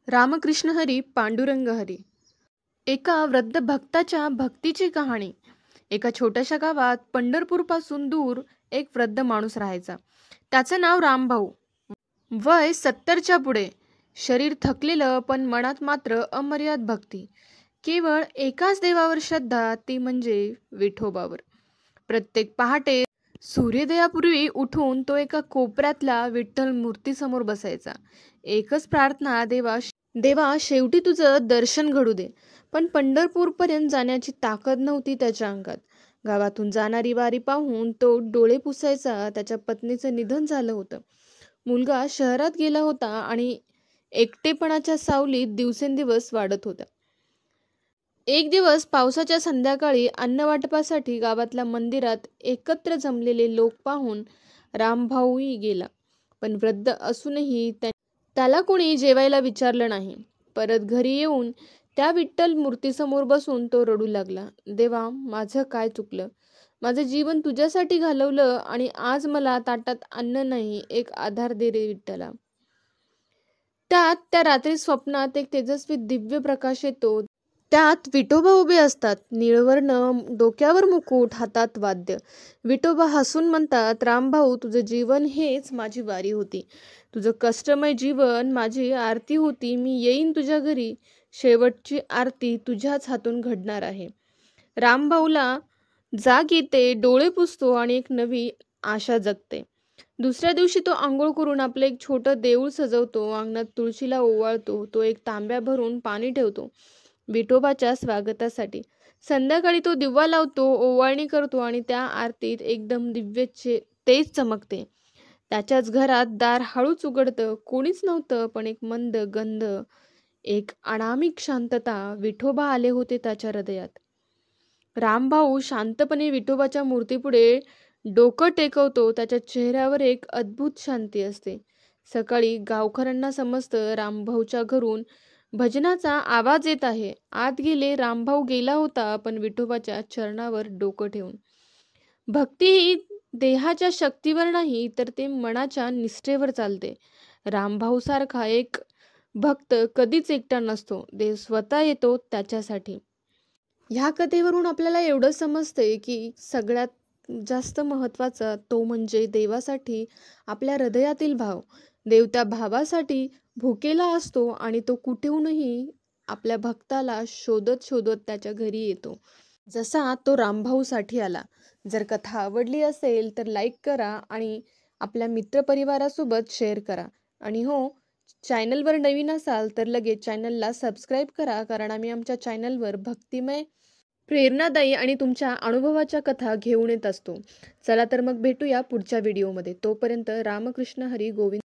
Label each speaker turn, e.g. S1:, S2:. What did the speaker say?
S1: रामकृष्ण हरी पांडुरंग हरी. एका वृद्ध भक्ताच्या भक्तीची कहाणी. एका छोट्याशा गावात पंढरपूरपासून दूर एक वृद्ध माणूस राहायचा. त्याचं नाव रामभाऊ. वय 70च्या पुढे. शरीर थकलेलं, पण मनात मात्र अमर्याद भक्ती. केवळ एकाच देवावर श्रद्धा, ती म्हणजे विठोबावर. प्रत्येक पहाटे सूर्योदयापूर्वी उठून तो एका कोपऱ्यातल्या विठ्ठल मूर्तीसमोर बसायचा. एकच प्रार्थना, देवा शेवटी तुझं दर्शन घडू दे. पण पंढरपूरपर्यंत जाण्याची ताकद नव्हती त्याच्या अंगात. गावातून जाणारी वारी पाहून तो डोळे पुसायचा. त्याच्या पत्नीचं निधन झालं होतं. मुलगा शहरात गेला होता आणि एकटेपणाच्या सावलीत दिवसेंदिवस वाढत होता. एक दिवस पावसाच्या संध्याकाळी अन्न वाटपासाठी गावातल्या मंदिरात एकत्र जमलेले लोक पाहून रामभाऊही गेला. पण वृद्ध असूनही त्याला कोणी जेवायला विचारलं नाही. परत घरी येऊन त्या विठ्ठल मूर्तीसमोर बसून तो रडू लागला. देवा, माझं काय चुकलं? माझं जीवन तुझ्यासाठी घालवलं आणि आज मला ताटात अन्न नाही. एक आधार दे रे विठ्ठला. त्या रात्री स्वप्नात एक तेजस्वी दिव्य प्रकाश येतो. त्यात विठोबा उभे असतात. निळवर्ण, डोक्यावर मुकुट, हातात वाद्य. विठोबा हसून म्हणतात, रामभाऊ, तुझं जीवन हेच माझी वारी होती. तुझं कष्टमय जीवन माझी आरती होती. मी येईन तुझ्या घरी. शेवटची आरती तुझ्याच हातून घडणार आहे. रामभाऊला जाग येते, डोळे पुसतो आणि एक नवी आशा जगते. दुसऱ्या दिवशी तो आंघोळ करून आपलं एक छोटं देऊळ सजवतो. अंगणात तुळशीला ओवाळतो. तो एक तांब्या भरून पाणी ठेवतो विठोबाच्या स्वागतासाठी. संध्याकाळी तो दिवा लावतो, ओवाळणी करतो आणि त्या आरतीत एकदम दिव्य तेज चमकते. त्याच्याच घरात दार हळूच उघडतं. कोणीच नव्हतं, पण एक मंद गंध, एक अनामिक शांतता. विठोबा आले होते त्याच्या हृदयात. रामभाऊ शांतपणे विठोबाच्या मूर्तीपुढे डोकं टेकवतो. त्याच्या चेहऱ्यावर एक अद्भुत शांती असते. सकाळी गावकऱ्यांना समजतं, रामभाऊच्या घरून भजनाचा आवाज येत आहे. आत गेले. रामभाऊ गेला होता, पण विठोबाच्या चरणावर डोकं ठेवून. भक्ती ही देहाच्या शक्तीवर नाही, तर ते मनाच्या निष्ठेवर चालते. रामभाऊ सारखा एक भक्त कधीच एकटा नसतो. देव स्वतः येतो त्याच्यासाठी. ह्या कथेवरून आपल्याला एवढं समजते की सगळ्यात जास्त महत्त्वाचा तो म्हणजे देवासाठी आपल्या हृदयातील भाव. देव त्या भावासाठी भुकेला असतो आणि तो कुठेहूनही आपल्या भक्ताला शोधत शोधत त्याच्या घरी येतो, जसा तो रामभाऊसाठी आला. जर कथा आवडली असेल तर लाईक करा आणि आपल्या मित्रपरिवारासोबत शेअर करा. आणि हो, चॅनलवर नवीन असाल तर लगेच चॅनलला सबस्क्राईब करा, कारण आम्ही आमच्या चॅनलवर भक्तिमय, प्रेरणादायी आणि तुमच्या अनुभवाच्या कथा घेऊन येत असतो. चला तर मग भेटूया पुढच्या व्हिडिओमध्ये. तोपर्यंत रामकृष्ण हरी गोविंद.